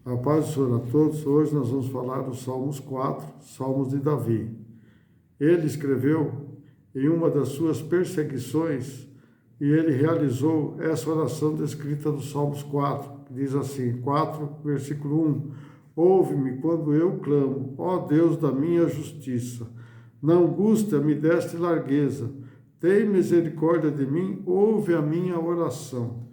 A paz do Senhor a todos. Hoje nós vamos falar dos Salmos 4, Salmos de Davi. Ele escreveu em uma das suas perseguições e ele realizou essa oração descrita no Salmos 4, que diz assim, 4, versículo 1. Ouve-me quando eu clamo, ó Deus da minha justiça. Na angústia me deste largueza. Tem misericórdia de mim, ouve a minha oração.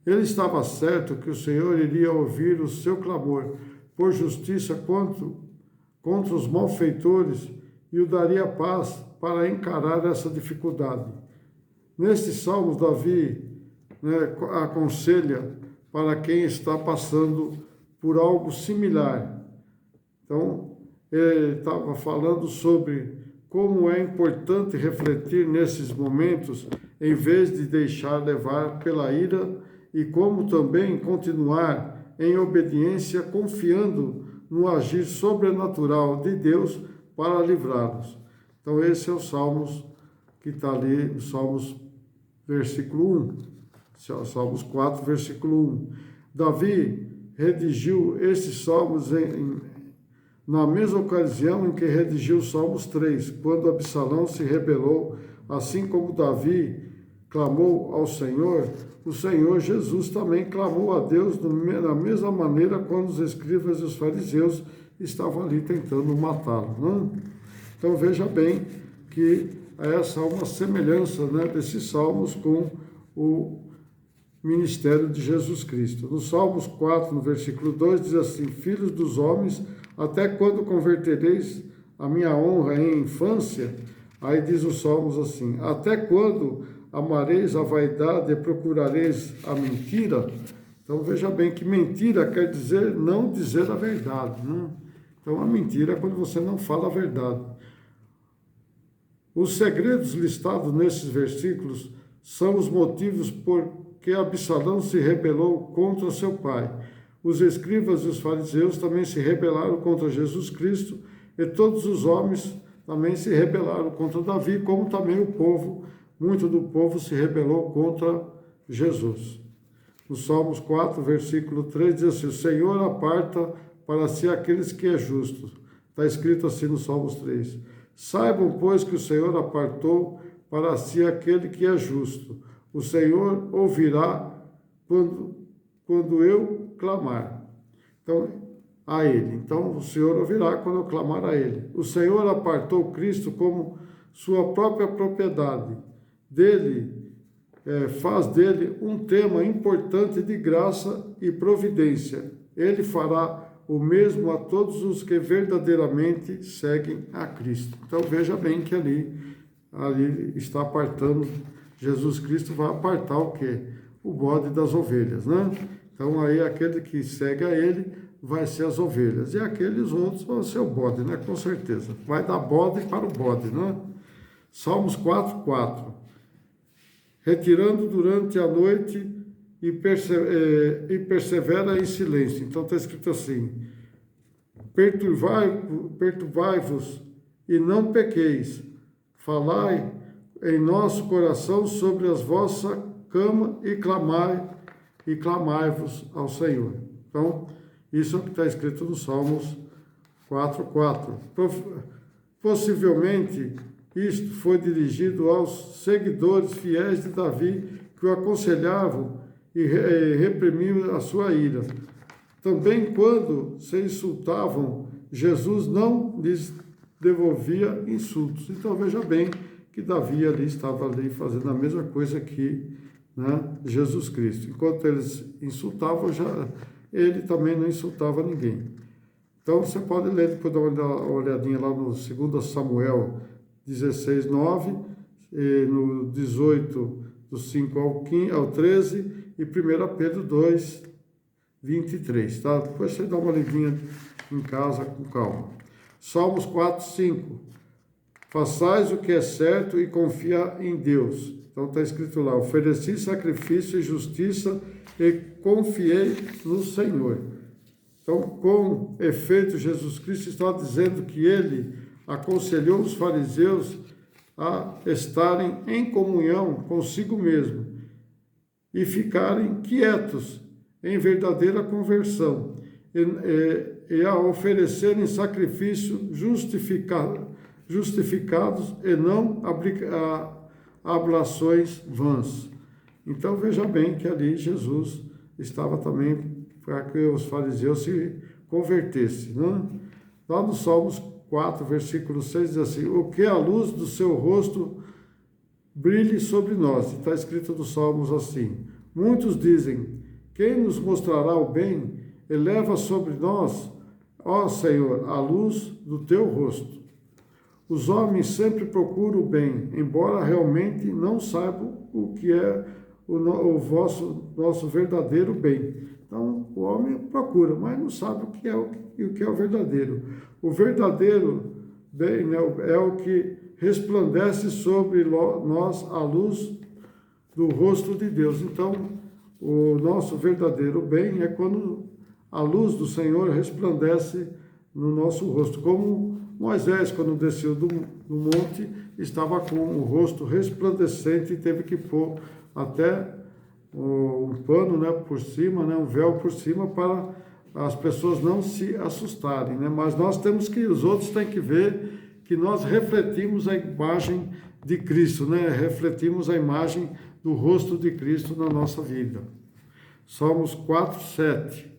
Ele estava certo que o Senhor iria ouvir o seu clamor por justiça contra os malfeitores e o daria paz para encarar essa dificuldade. Nestes salmos, Davi aconselha para quem está passando por algo similar. Então, ele estava falando sobre como é importante refletir nesses momentos em vez de deixar levar pela ira e como também continuar em obediência, confiando no agir sobrenatural de Deus para livrá-los. Então, esse é o Salmos que está ali, no Salmos, versículo 1. Salmos 4, versículo 1. Davi redigiu esses Salmos na mesma ocasião em que redigiu os Salmos 3, quando Absalão se rebelou, assim como Davi clamou ao Senhor, o Senhor Jesus também clamou a Deus da mesma maneira quando os escribas e os fariseus estavam ali tentando matá-lo. Não? Então veja bem que essa é uma semelhança desses salmos com o ministério de Jesus Cristo. No Salmos 4, no versículo 2, diz assim, filhos dos homens, até quando convertereis a minha honra em infância? Aí diz os Salmos assim, até quando amareis a vaidade e procurareis a mentira? Então veja bem que mentira quer dizer não dizer a verdade. Né? Então a mentira é quando você não fala a verdade. Os segredos listados nesses versículos são os motivos por que Absalão se rebelou contra seu pai. Os escribas e os fariseus também se rebelaram contra Jesus Cristo e todos os homens também se rebelaram contra Davi, como também o povo. Muito do povo se rebelou contra Jesus. No Salmos 4, versículo 3, diz assim, o Senhor aparta para si aqueles que é justo. Está escrito assim no Salmos 3. Saibam, pois, que o Senhor apartou para si aquele que é justo. O Senhor ouvirá quando eu clamar. Então, a Ele. Então, o Senhor ouvirá quando eu clamar a Ele. O Senhor apartou Cristo como sua própria propriedade. Faz dele um tema importante de graça e providência. Ele fará o mesmo a todos os que verdadeiramente seguem a Cristo. Então veja bem que ali está apartando, Jesus Cristo vai apartar o quê? O bode das ovelhas, né? Então aí aquele que segue a ele vai ser as ovelhas, e aqueles outros vão ser o bode, né? Com certeza. Vai dar bode para o bode, né? Salmos 4, 4. Retirando durante a noite e persevera em silêncio. Então está escrito assim, perturbai-vos e não pequeis, falai em nosso coração sobre as vossa cama e clamai-vos ao Senhor. Então, isso é o que está escrito no Salmos 4, 4. Possivelmente, isto foi dirigido aos seguidores fiéis de Davi, que o aconselhavam e reprimiam a sua ira. Também quando se insultavam, Jesus não lhes devolvia insultos. Então veja bem que Davi estava ali fazendo a mesma coisa que Jesus Cristo. Enquanto eles insultavam, ele também não insultava ninguém. Então você pode ler, depois dar uma olhadinha lá no 2 Samuel 16, 9, no 18, do 5 ao 13, e 1 Pedro 2, 23, tá? Depois você dá uma lidinha em casa com calma. Salmos 4, 5. Façais o que é certo e confia em Deus. Então está escrito lá, ofereci sacrifício e justiça e confiei no Senhor. Então, com efeito, Jesus Cristo está dizendo que ele aconselhou os fariseus a estarem em comunhão consigo mesmo e ficarem quietos em verdadeira conversão. e a oferecerem sacrifício justificados e não ablações vãs. Então veja bem que ali Jesus estava também para que os fariseus se convertessem, né? Lá no Salmos 4, versículo 6, diz assim: o que a luz do seu rosto brilhe sobre nós. Está escrito nos Salmos assim: muitos dizem, quem nos mostrará o bem? Eleva sobre nós, ó Senhor, a luz do teu rosto. Os homens sempre procuram o bem, embora realmente não saibam o que é o nosso verdadeiro bem. Então, o homem procura, mas não sabe o que é o verdadeiro. O verdadeiro bem, né, é o que resplandece sobre nós a luz do rosto de Deus. Então, o nosso verdadeiro bem é quando a luz do Senhor resplandece no nosso rosto. Como Moisés, quando desceu do monte, estava com o rosto resplandecente e teve que pôr até um pano, né, por cima, né, um véu por cima, para as pessoas não se assustarem, né? Mas os outros têm que ver que nós refletimos a imagem de Cristo, né? Refletimos a imagem do rosto de Cristo na nossa vida. Salmos 4, 7.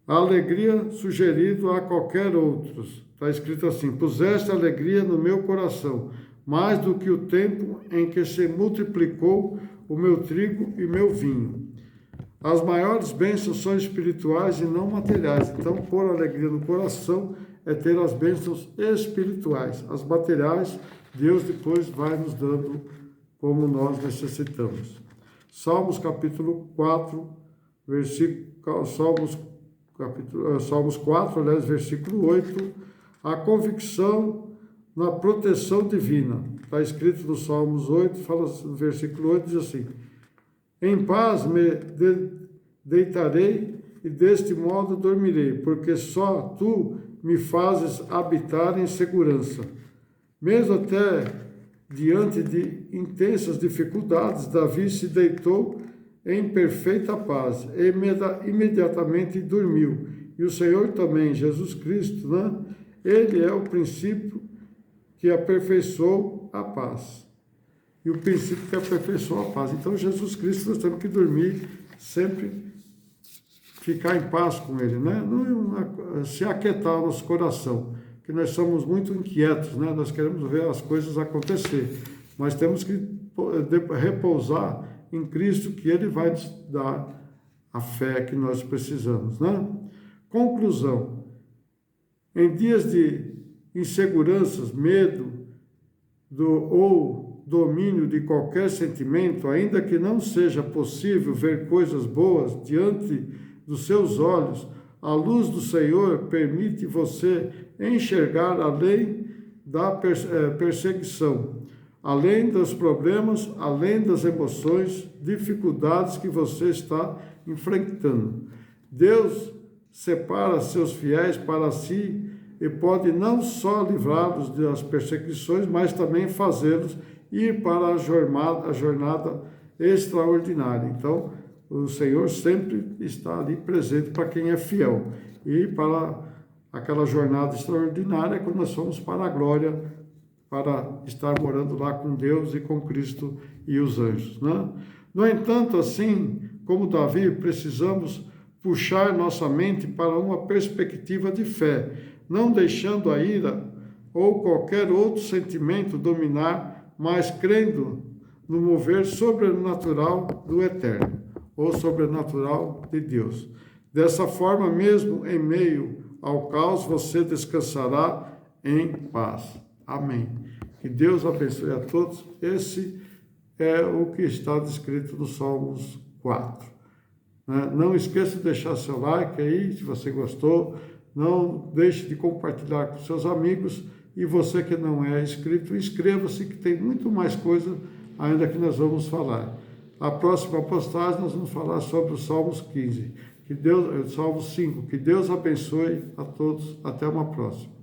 A alegria sugerido a qualquer outros. Está escrito assim: puseste alegria no meu coração, mais do que o tempo em que se multiplicou o meu trigo e meu vinho. As maiores bênçãos são espirituais e não materiais. Então, pôr alegria no coração é ter as bênçãos espirituais. As materiais, Deus depois vai nos dando como nós necessitamos. Salmos capítulo 4, Salmos 4, aliás, versículo 8, a convicção na proteção divina. Está escrito no Salmos 8, fala no versículo 8, diz assim: em paz me deitarei e deste modo dormirei, porque só tu me fazes habitar em segurança. Mesmo até diante de intensas dificuldades, Davi se deitou em perfeita paz e imediatamente dormiu. E o Senhor também, Jesus Cristo, né? Ele é o princípio que aperfeiçoou a paz. E o princípio que aperfeiçoa a paz. Então, Jesus Cristo, nós temos que dormir, sempre ficar em paz com Ele, né? Não se aquietar o nosso coração, que nós somos muito inquietos, né? Nós queremos ver as coisas acontecer, mas temos que repousar em Cristo, que Ele vai nos dar a fé que nós precisamos, né? Conclusão: em dias de inseguranças, medo ou domínio de qualquer sentimento, ainda que não seja possível ver coisas boas diante dos seus olhos, a luz do Senhor permite você enxergar além da perseguição, além dos problemas, além das emoções, dificuldades que você está enfrentando. Deus separa seus fiéis para si e pode não só livrá-los das perseguições, mas também fazê-los ir para a jornada extraordinária. Então, o Senhor sempre está ali presente para quem é fiel. E para aquela jornada extraordinária, quando nós somos para a glória, para estar morando lá com Deus e com Cristo e os anjos, né? No entanto, assim como Davi, precisamos puxar nossa mente para uma perspectiva de fé, não deixando a ira ou qualquer outro sentimento dominar, mas crendo no mover sobrenatural do Eterno, ou sobrenatural de Deus. Dessa forma, mesmo em meio ao caos, você descansará em paz. Amém. Que Deus abençoe a todos. Esse é o que está descrito no Salmos 4. Não esqueça de deixar seu like aí, se você gostou. Não deixe de compartilhar com seus amigos. E você que não é inscrito, inscreva-se, que tem muito mais coisa ainda que nós vamos falar. A próxima postagem nós vamos falar sobre os Salmos 15. Salmos 5. Que Deus abençoe a todos. Até uma próxima.